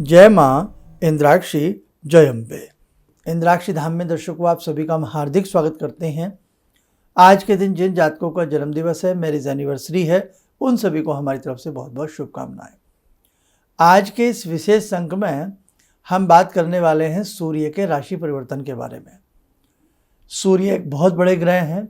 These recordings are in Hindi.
जय माँ इंद्राक्षी जय अम्बे। इंद्राक्षी धाम में दर्शकों आप सभी का हम हार्दिक स्वागत करते हैं। आज के दिन जिन जातकों का जन्मदिवस है, मैरिज एनिवर्सरी है, उन सभी को हमारी तरफ से बहुत बहुत शुभकामनाएं। आज के इस विशेष अंक में हम बात करने वाले हैं सूर्य के राशि परिवर्तन के बारे में। सूर्य एक बहुत बड़े ग्रह हैं,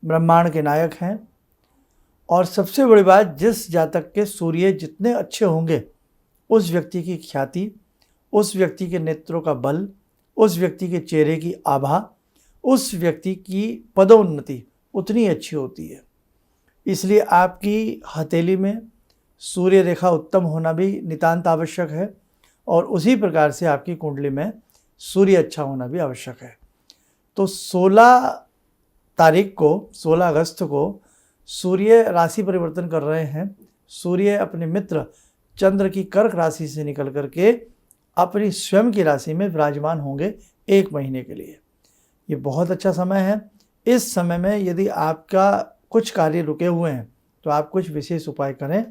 ब्रह्मांड के नायक हैं, और सबसे बड़ी बात, जिस जातक के सूर्य जितने अच्छे होंगे उस व्यक्ति की ख्याति, उस व्यक्ति के नेत्रों का बल, उस व्यक्ति के चेहरे की आभा, उस व्यक्ति की पदोन्नति उतनी अच्छी होती है। इसलिए आपकी हथेली में सूर्य रेखा उत्तम होना भी नितांत आवश्यक है, और उसी प्रकार से आपकी कुंडली में सूर्य अच्छा होना भी आवश्यक है। तो 16 अगस्त को सूर्य राशि परिवर्तन कर रहे हैं। सूर्य अपने मित्र चंद्र की कर्क राशि से निकल करके अपनी स्वयं की राशि में विराजमान होंगे 1 महीने के लिए। ये बहुत अच्छा समय है। इस समय में यदि आपका कुछ कार्य रुके हुए हैं तो आप कुछ विशेष उपाय करें,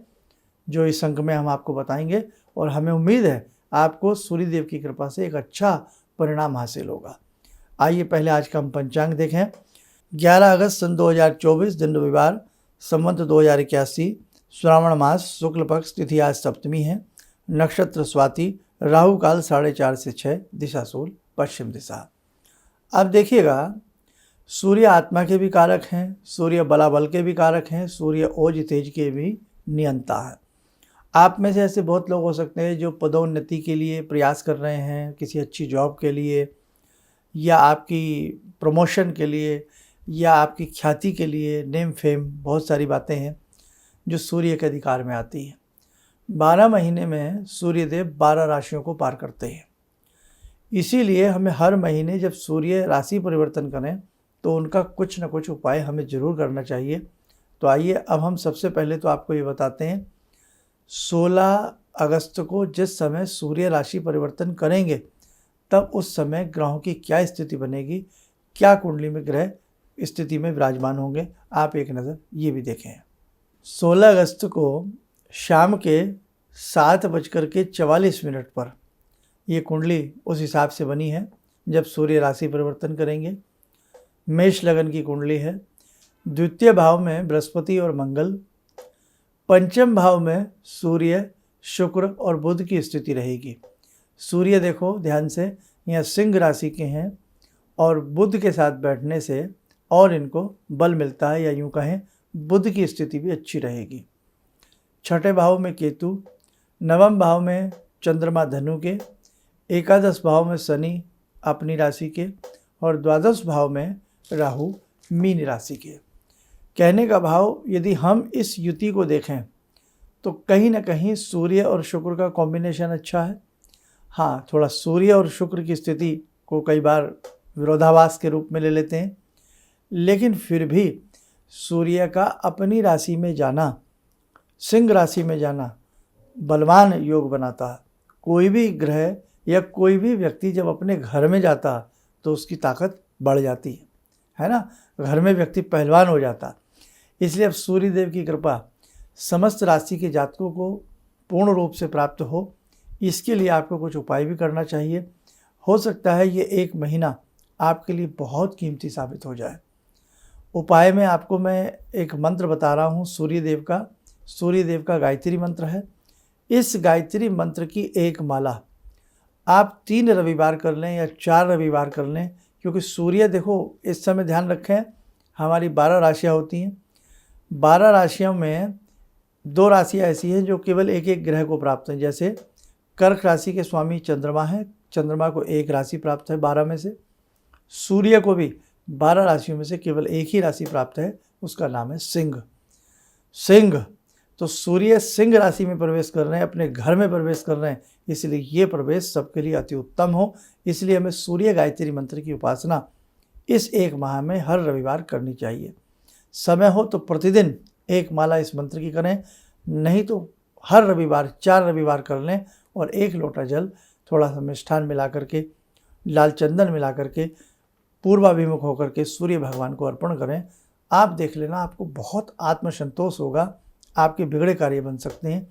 जो इस अंक में हम आपको बताएंगे, और हमें उम्मीद है आपको सूर्यदेव की कृपा से एक अच्छा परिणाम हासिल होगा। आइए पहले आज का हम पंचांग देखें। 11 अगस्त सन 2024, दिन रविवार, संवत 2081, श्रावण मास, शुक्ल पक्ष, तिथि आज सप्तमी है, नक्षत्र स्वाति, राहु काल 4:30 से 6, दिशा सूल पश्चिम दिशा। अब देखिएगा, सूर्य आत्मा के भी कारक हैं, सूर्य बलाबल के भी कारक हैं, सूर्य ओज तेज के भी नियंता है। आप में से ऐसे बहुत लोग हो सकते हैं जो पदोन्नति के लिए प्रयास कर रहे हैं, किसी अच्छी जॉब के लिए, या आपकी प्रमोशन के लिए, या आपकी ख्याति के लिए, नेम फेम, बहुत सारी बातें हैं जो सूर्य के अधिकार में आती हैं। 12 महीने में सूर्यदेव 12 राशियों को पार करते हैं। इसीलिए हमें हर महीने जब सूर्य राशि परिवर्तन करें तो उनका कुछ न कुछ उपाय हमें ज़रूर करना चाहिए। तो आइए अब हम सबसे पहले तो आपको ये बताते हैं, 16 अगस्त को जिस समय सूर्य राशि परिवर्तन करेंगे तब उस समय ग्रहों की क्या स्थिति बनेगी, क्या कुंडली में ग्रह स्थिति में विराजमान होंगे, आप एक नज़र ये भी देखें। 16 अगस्त को शाम के 7:44 पर ये कुंडली उस हिसाब से बनी है जब सूर्य राशि परिवर्तन करेंगे। मेष लगन की कुंडली है। द्वितीय भाव में बृहस्पति और मंगल, पंचम भाव में सूर्य, शुक्र और बुध की स्थिति रहेगी। सूर्य देखो ध्यान से, यहाँ सिंह राशि के हैं, और बुध के साथ बैठने से और इनको बल मिलता है, या यूँ कहें बुध की स्थिति भी अच्छी रहेगी। छठे भाव में केतु, नवम भाव में चंद्रमा धनु के, एकादश भाव में शनि अपनी राशि के, और द्वादश भाव में राहु मीन राशि के। कहने का भाव, यदि हम इस युति को देखें तो कहीं ना कहीं सूर्य और शुक्र का कॉम्बिनेशन अच्छा है। हाँ, थोड़ा सूर्य और शुक्र की स्थिति को कई बार विरोधाभास के रूप में ले लेते हैं, लेकिन फिर भी सूर्य का अपनी राशि में जाना, सिंह राशि में जाना बलवान योग बनाता है। कोई भी ग्रह या कोई भी व्यक्ति जब अपने घर में जाता तो उसकी ताकत बढ़ जाती है ना, घर में व्यक्ति पहलवान हो जाता। इसलिए अब सूर्यदेव की कृपा समस्त राशि के जातकों को पूर्ण रूप से प्राप्त हो, इसके लिए आपको कुछ उपाय भी करना चाहिए। हो सकता है ये 1 महीना आपके लिए बहुत कीमती साबित हो जाए। उपाय में आपको मैं एक मंत्र बता रहा हूँ सूर्यदेव का गायत्री मंत्र है। इस गायत्री मंत्र की एक माला आप 3 रविवार कर लें या 4 रविवार कर लें, क्योंकि सूर्य देखो इस समय ध्यान रखें हमारी 12 राशियाँ होती हैं। 12 राशियों में 2 राशियाँ ऐसी हैं जो केवल एक एक ग्रह को प्राप्त हैं। जैसे कर्क राशि के स्वामी चंद्रमा है, चंद्रमा को एक राशि प्राप्त है 12 में से। सूर्य को भी 12 राशियों में से केवल एक ही राशि प्राप्त है, उसका नाम है सिंह। तो सूर्य सिंह राशि में प्रवेश कर रहे हैं, अपने घर में प्रवेश कर रहे हैं, इसलिए ये प्रवेश सबके लिए अति उत्तम हो। इसलिए हमें सूर्य गायत्री मंत्र की उपासना इस 1 माह में हर रविवार करनी चाहिए। समय हो तो प्रतिदिन 1 माला इस मंत्र की करें, नहीं तो हर रविवार 4 रविवार कर लें, और 1 लोटा जल, थोड़ा सा मिष्ठान मिला करके, लाल चंदन मिला करके, पूर्वाभिमुख होकर के सूर्य भगवान को अर्पण करें। आप देख लेना, आपको बहुत आत्मसंतोष होगा, आपके बिगड़े कार्य बन सकते हैं।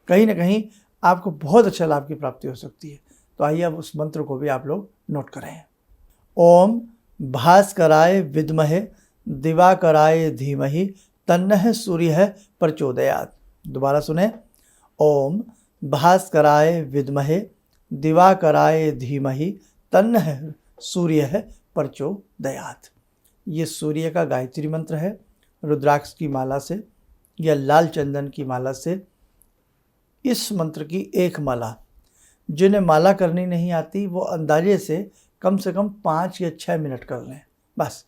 कहीं ना कहीं आपको बहुत अच्छा लाभ की प्राप्ति हो सकती है। तो आइए अब उस मंत्र को भी आप लोग नोट करें। ओम भास्कराय विद्महे दिवाकराय धीमहि तन्नः सूर्यः प्रचोदयात्। दोबारा सुने। ओम भास्कराय विद्महे दिवाकराय धीमहि तन्नः सूर्यः प्रचोदयात्। ये सूर्य का गायत्री मंत्र है। रुद्राक्ष की माला से या लाल चंदन की माला से इस मंत्र की एक माला, जिन्हें माला करनी नहीं आती वो अंदाजे से कम 5 या 6 मिनट कर लें। बस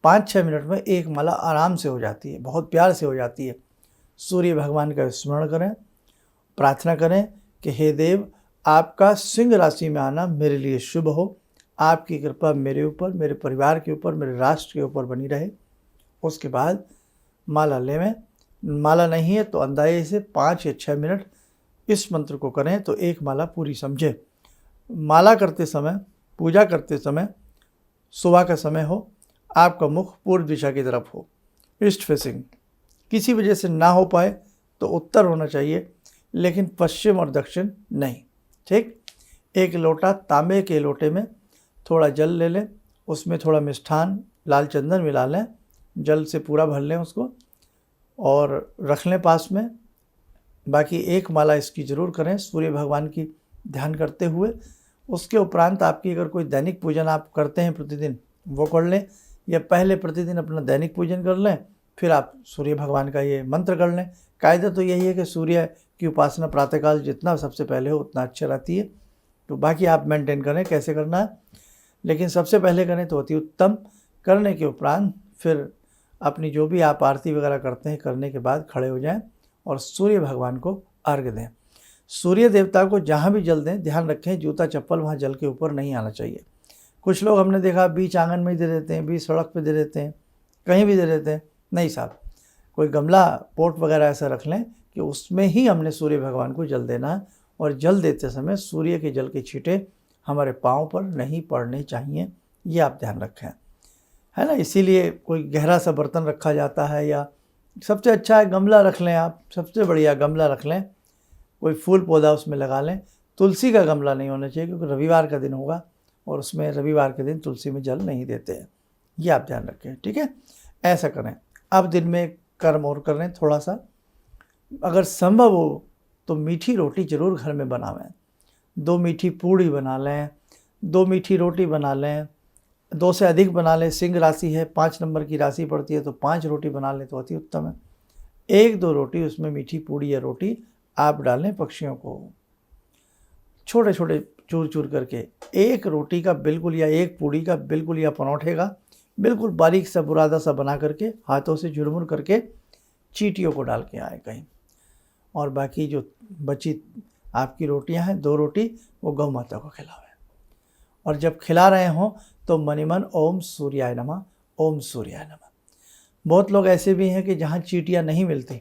5-6 मिनट में एक माला आराम से हो जाती है, बहुत प्यार से हो जाती है। सूर्य भगवान का स्मरण करें, प्रार्थना करें कि हे देव, आपका सिंह राशि में आना मेरे लिए शुभ हो, आपकी कृपा मेरे ऊपर, मेरे परिवार के ऊपर, मेरे राष्ट्र के ऊपर बनी रहे। उसके बाद माला लें। माला नहीं है तो अंदाजे से 5 या 6 मिनट इस मंत्र को करें तो एक माला पूरी समझे। माला करते समय, पूजा करते समय सुबह का समय हो, आपका मुख पूर्व दिशा की तरफ हो, ईस्ट फेसिंग। किसी वजह से ना हो पाए तो उत्तर होना चाहिए, लेकिन पश्चिम और दक्षिण नहीं। ठीक। एक लोटा तांबे के लोटे में थोड़ा जल ले लें, उसमें थोड़ा मिष्ठान लाल चंदन मिला लें, जल से पूरा भर लें उसको और रख लें पास में। बाकी एक माला इसकी ज़रूर करें सूर्य भगवान की ध्यान करते हुए। उसके उपरांत आपकी अगर कोई दैनिक पूजन आप करते हैं प्रतिदिन, वो कर लें, या पहले प्रतिदिन अपना दैनिक पूजन कर लें, फिर आप सूर्य भगवान का ये मंत्र कर लें। कायदा तो यही है कि सूर्य की उपासना प्रातःकाल जितना सबसे पहले हो उतना अच्छा रहती है। तो बाकी आप मेंटेन करें कैसे करना है, लेकिन सबसे पहले करें तो अति उत्तम। करने के उपरांत फिर अपनी जो भी आप आरती वगैरह करते हैं, करने के बाद खड़े हो जाएं और सूर्य भगवान को अर्घ्य दें। सूर्य देवता को जहाँ भी जल दें, ध्यान रखें जूता चप्पल वहाँ जल के ऊपर नहीं आना चाहिए। कुछ लोग हमने देखा बीच आंगन में ही दे देते हैं, बीच सड़क पे दे देते हैं, कहीं भी दे देते हैं। नहीं साहब, कोई गमला पोट वगैरह ऐसा रख लें कि उसमें ही हमने सूर्य भगवान को जल देना है, और जल देते समय सूर्य के जल के छींटे हमारे पाँव पर नहीं पड़ने चाहिए, ये आप ध्यान रखें, है ना। इसीलिए कोई गहरा सा बर्तन रखा जाता है, या सबसे अच्छा है गमला रख लें आप, सबसे बढ़िया गमला रख लें, कोई फूल पौधा उसमें लगा लें। तुलसी का गमला नहीं होना चाहिए, क्योंकि रविवार का दिन होगा और उसमें रविवार के दिन तुलसी में जल नहीं देते हैं, ये आप ध्यान रखें। ठीक है, ऐसा करें। अब दिन में कर्म और कर लें थोड़ा सा, अगर संभव हो तो मीठी रोटी ज़रूर घर में बनावें। 2 मीठी पूड़ी बना लें, 2 मीठी रोटी बना लें, 2 से अधिक बना लें। सिंह राशि है, 5 नंबर की राशि पड़ती है, तो 5 रोटी बना लें तो अति उत्तम है। 1-2 रोटी उसमें मीठी पूड़ी या रोटी आप डालें पक्षियों को, छोटे छोटे चूर चूर करके। एक रोटी का बिल्कुल, या एक पूड़ी का बिल्कुल, या परोठे का बिल्कुल बारीक सा बुरादा सा बना करके हाथों से झुरमुर करके चींटियों को डाल के आए कहीं। और बाकी जो बची आपकी रोटियां हैं, 2 रोटी, वो गौ माता को खिलावें। और जब खिला रहे हों तो मनिमन ओम सूर्याय नमः, ओम सूर्याय नमः। बहुत लोग ऐसे भी हैं कि जहाँ चींटियाँ नहीं मिलती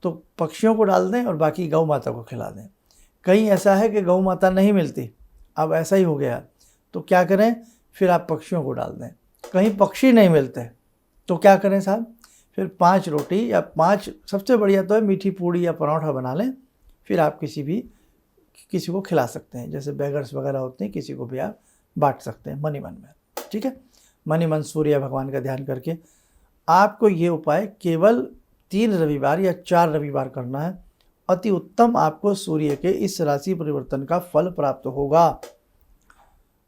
तो पक्षियों को डाल दें और बाकी गौ माता को खिला दें। कहीं ऐसा है कि गौ माता नहीं मिलती, अब ऐसा ही हो गया, तो क्या करें, फिर आप पक्षियों को डाल दें। कहीं पक्षी नहीं मिलते तो क्या करें साहब, फिर 5 रोटी या 5, सबसे बढ़िया तो है मीठी पूड़ी या पराठा बना लें, फिर आप किसी को खिला सकते हैं। जैसे बेगर्स वगैरह होते हैं, किसी को भी आप बांट सकते हैं मनी मन में। ठीक है, मनी मन सूर्य भगवान का ध्यान करके आपको ये उपाय केवल 3 रविवार या 4 रविवार करना है। अति उत्तम आपको सूर्य के इस राशि परिवर्तन का फल प्राप्त होगा।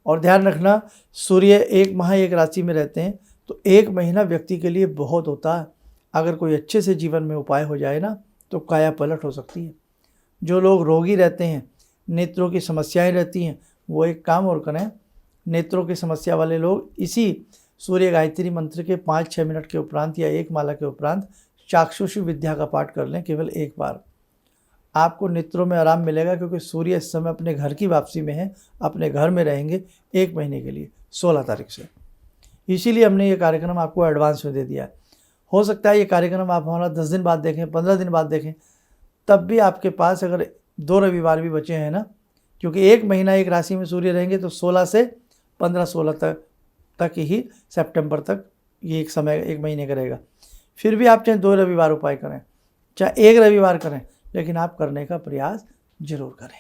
और ध्यान रखना, सूर्य 1 माह 1 राशि में रहते हैं, तो 1 महीना व्यक्ति के लिए बहुत होता है। अगर कोई अच्छे से जीवन में उपाय हो जाए ना, तो काया पलट हो सकती है। जो लोग रोगी रहते हैं, नेत्रों की समस्याएं रहती हैं, वो एक काम और करें, नेत्रों की समस्या वाले लोग इसी सूर्य गायत्री मंत्र के 5-6 मिनट के उपरांत या 1 माला के उपरांत चाक्षुषी विद्या का पाठ कर लें केवल 1 बार। आपको नेत्रों में आराम मिलेगा, क्योंकि सूर्य इस समय अपने घर की वापसी में है, अपने घर में रहेंगे 1 महीने के लिए 16 तारीख से। इसीलिए हमने ये कार्यक्रम आपको एडवांस में दे दिया है। हो सकता है ये कार्यक्रम आप हमारा 10 दिन बाद देखें, 15 दिन बाद देखें, तब भी आपके पास अगर 2 रविवार भी बचे हैं ना, क्योंकि 1 महीना 1 राशि में सूर्य रहेंगे, तो 16 से 15-16 तक ही सितंबर तक ये एक समय 1 महीने का रहेगा। फिर भी आप चाहे 2 रविवार उपाय करें, चाहे 1 रविवार करें, लेकिन आप करने का प्रयास जरूर करें।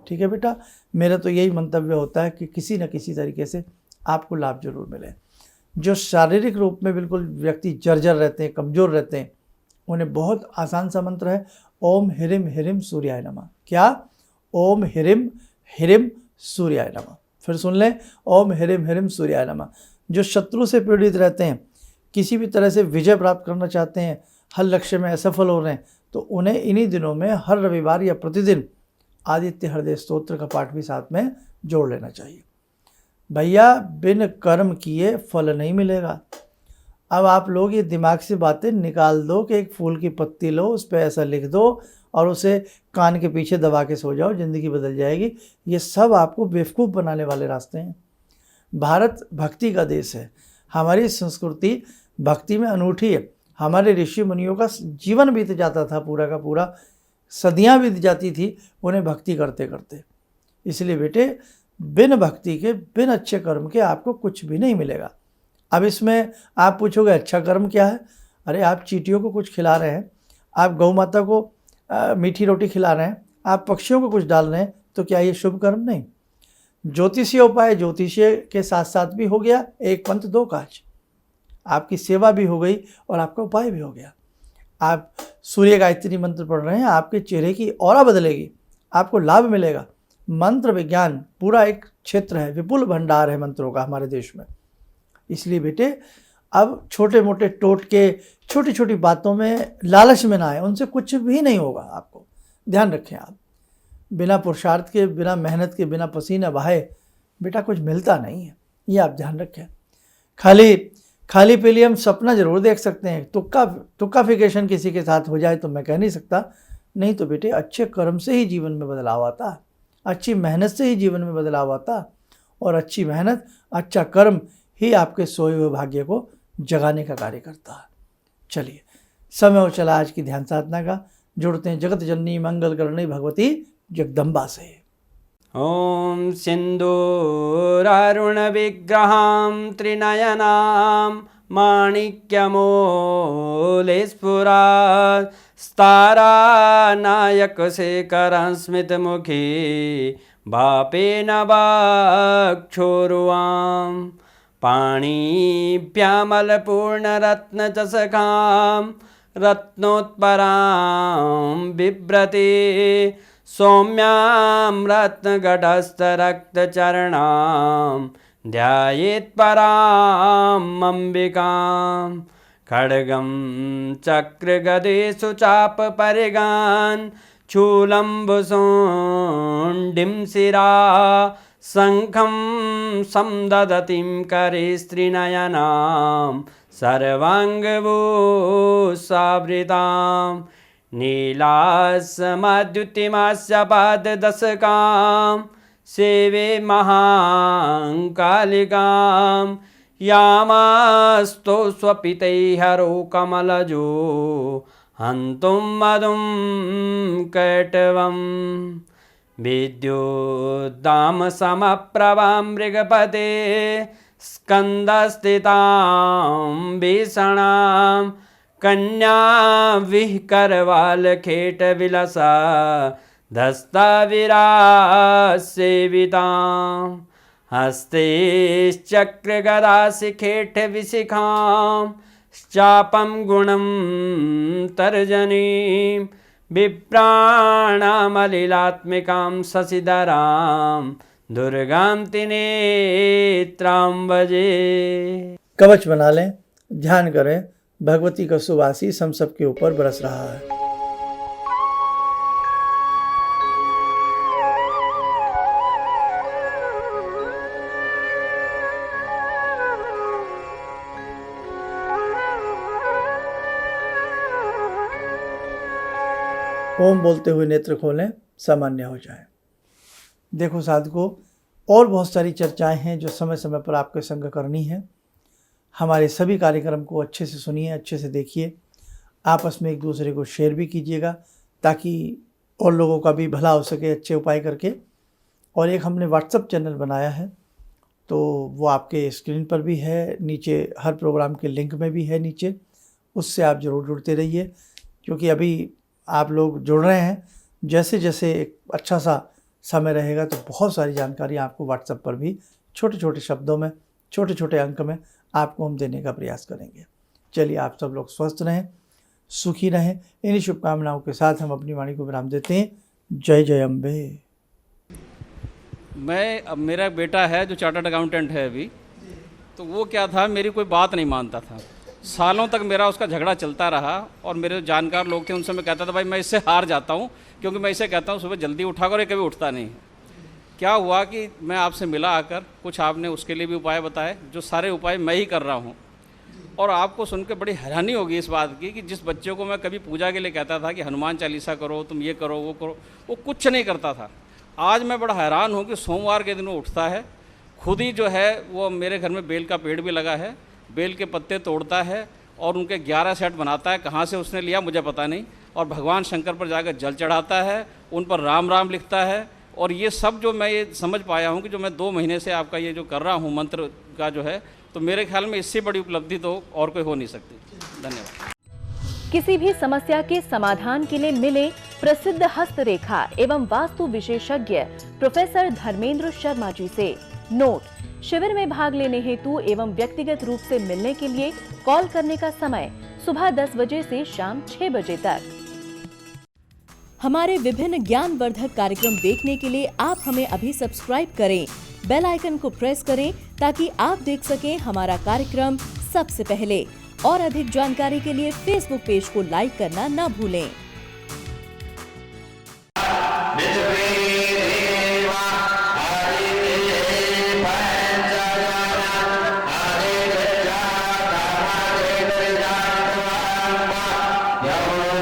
ठीक है बेटा, मेरा तो यही मंतव्य होता है कि किसी न किसी तरीके से आपको लाभ जरूर मिले। जो शारीरिक रूप में बिल्कुल व्यक्ति जर्जर रहते हैं, कमज़ोर रहते हैं, उन्हें बहुत आसान सा मंत्र है, ओम ह्रीम ह्रीम सूर्याय नमः। क्या? ओम ह्रीम ह्रीम सूर्याय नमः। फिर सुन लें, ओम ह्रीम ह्रीम सूर्याय नमः। जो शत्रु से पीड़ित रहते हैं, किसी भी तरह से विजय प्राप्त करना चाहते हैं, हर लक्ष्य में असफल हो रहे हैं, तो उन्हें इन्हीं दिनों में हर रविवार या प्रतिदिन आदित्य हृदय स्तोत्र का पाठ भी साथ में जोड़ लेना चाहिए। भैया, बिन कर्म किए फल नहीं मिलेगा। अब आप लोग ये दिमाग से बातें निकाल दो कि एक फूल की पत्ती लो, उस पर ऐसा लिख दो और उसे कान के पीछे दबा के सो जाओ, ज़िंदगी बदल जाएगी। ये सब आपको बेवकूफ़ बनाने वाले रास्ते हैं। भारत भक्ति का देश है। हमारी संस्कृति भक्ति में अनूठी है। हमारे ऋषि मुनियों का जीवन बीत जाता था, पूरा का पूरा सदियां बीत जाती थी उन्हें भक्ति करते करते। इसलिए बेटे, बिन भक्ति के, बिन अच्छे कर्म के आपको कुछ भी नहीं मिलेगा। अब इसमें आप पूछोगे अच्छा कर्म क्या है? अरे आप चींटियों को कुछ खिला रहे हैं, आप गौ माता को मीठी रोटी खिला रहे हैं, आप पक्षियों को कुछ डाल रहे हैं, तो क्या ये शुभ कर्म नहीं? ज्योतिषीय उपाय ज्योतिषीय के साथ साथ भी हो गया, एक पंथ दो काज। आपकी सेवा भी हो गई और आपका उपाय भी हो गया। आप सूर्य गायत्री मंत्र पढ़ रहे हैं, आपके चेहरे की ऑरा बदलेगी, आपको लाभ मिलेगा। मंत्र विज्ञान पूरा एक क्षेत्र है, विपुल भंडार है मंत्रों का हमारे देश में। इसलिए बेटे, अब छोटे मोटे टोटके, छोटी छोटी बातों में लालच में ना आए, उनसे कुछ भी नहीं होगा। आपको ध्यान रखें, आप बिना पुरुषार्थ के, बिना मेहनत के, बिना पसीना बहाए बेटा कुछ मिलता नहीं है, ये आप ध्यान रखें। खाली पीली हम सपना जरूर देख सकते हैं, तुक्काफिकेशन किसी के साथ हो जाए तो मैं कह नहीं सकता, नहीं तो बेटे अच्छे कर्म से ही जीवन में बदलाव आता, अच्छी मेहनत से ही जीवन में बदलाव आता, और अच्छी मेहनत, अच्छा कर्म ही आपके सोए हुए भाग्य को जगाने का कार्य करता है। चलिए, समय हो चला आज की ध्यान साधना का। जुड़ते हैं जगत जननी मंगल करणी भगवती जगदम्बा से। ओम सिंदूरारुण विग्रहां त्रिनयनां माणिक्यमूले स्फुरात् स्तारानायकशेखरं स्मितमुखी भापेन वक्षोरुवां पाणिभ्यामलपूर्णरत्नचषकां रत्नोत्परां बिभ्रति सौम्यां रत्नगटस्थरक्तचरणां ध्यायेत् पराम् अम्बिकां खड्गं चक्रगदेषु चापपरिगान् शूलम्बुशुण्डिं शिरा शङ्खं संदधतीं करे स्त्रीनयनां सर्वाङ्गभूषावृतां नीलासमद्युतिमास्य पाददशकां सेवे महाकालिकां यामास्तो स्वपितैहरो कमलजो हन्तुं मधुं कैटवं विद्युद्दामसमप्रभां मृगपते स्कन्दस्थितां भीषणां कन्या विहकरवालखेटविलसा धस्ताविरासेवितां हस्तैश्चक्रगदाशिखेटविशिखां चापं गुणं तर्जनीं विप्राणामलिलात्मिकां शशिधरां दुर्गां त्रिनेत्रां भजे। कवच बना लें, ध्यान करें, भगवती का शुभ आशीष हम सबके ऊपर बरस रहा है। ओम बोलते हुए नेत्र खोलें, सामान्य हो जाए। देखो साधकों, और बहुत सारी चर्चाएं हैं जो समय समय पर आपके संग करनी है। हमारे सभी कार्यक्रम को अच्छे से सुनिए, अच्छे से देखिए, आपस में एक दूसरे को शेयर भी कीजिएगा ताकि और लोगों का भी भला हो सके अच्छे उपाय करके। और एक हमने व्हाट्सएप चैनल बनाया है, तो वो आपके स्क्रीन पर भी है, नीचे हर प्रोग्राम के लिंक में भी है नीचे, उससे आप ज़रूर जुड़ते रहिए, क्योंकि अभी आप लोग जुड़ रहे हैं जैसे जैसे एक अच्छा सा समय रहेगा तो बहुत सारी जानकारी आपको व्हाट्सएप पर भी छोटे छोटे शब्दों में, छोटे छोटे अंक में आपको हम देने का प्रयास करेंगे। चलिए, आप सब लोग स्वस्थ रहें, सुखी रहें। इन्हीं शुभकामनाओं के साथ हम अपनी वाणी को विराम देते हैं। जय जय अम्बे। अब मेरा बेटा है जो चार्टर्ड अकाउंटेंट है अभी, तो वो क्या था, मेरी कोई बात नहीं मानता था। सालों तक मेरा उसका झगड़ा चलता रहा और मेरे जो जानकार लोग थे उनसे मैं कहता था भाई मैं इससे हार जाता हूँ, क्योंकि मैं इसे कहता हूँ सुबह जल्दी उठा कर, ये कभी उठता नहीं। क्या हुआ कि मैं आपसे मिला आकर, कुछ आपने उसके लिए भी उपाय बताए, जो सारे उपाय मैं ही कर रहा हूँ। और आपको सुन के बड़ी हैरानी होगी इस बात की कि जिस बच्चे को मैं कभी पूजा के लिए कहता था कि हनुमान चालीसा करो, तुम ये करो, वो करो, वो कुछ नहीं करता था। आज मैं बड़ा हैरान हूँ कि सोमवार के दिन वो उठता है, खुद ही जो है वो मेरे घर में बेल का पेड़ भी लगा है, बेल के पत्ते तोड़ता है और उनके 11 सेट बनाता है। कहाँ से उसने लिया मुझे पता नहीं। और भगवान शंकर पर जाकर जल चढ़ाता है, उन पर राम राम लिखता है। और ये सब जो मैं ये समझ पाया हूँ कि जो मैं 2 महीने से आपका ये जो कर रहा हूँ मंत्र का जो है, तो मेरे ख्याल में इससे बड़ी उपलब्धि तो और कोई हो नहीं सकती। धन्यवाद। किसी भी समस्या के समाधान के लिए मिले प्रसिद्ध हस्तरेखा एवं वास्तु विशेषज्ञ प्रोफेसर धर्मेंद्र शर्मा जी से। नोट: शिविर में भाग लेने हेतु एवं व्यक्तिगत रूप से मिलने के लिए कॉल करने का समय सुबह 10 बजे से शाम 6 बजे तक। हमारे विभिन्न ज्ञानवर्धक कार्यक्रम देखने के लिए आप हमें अभी सब्सक्राइब करें, बेल आइकन को प्रेस करें ताकि आप देख सकें हमारा कार्यक्रम सबसे पहले। और अधिक जानकारी के लिए फेसबुक पेज को लाइक करना न भूलें। Yeah.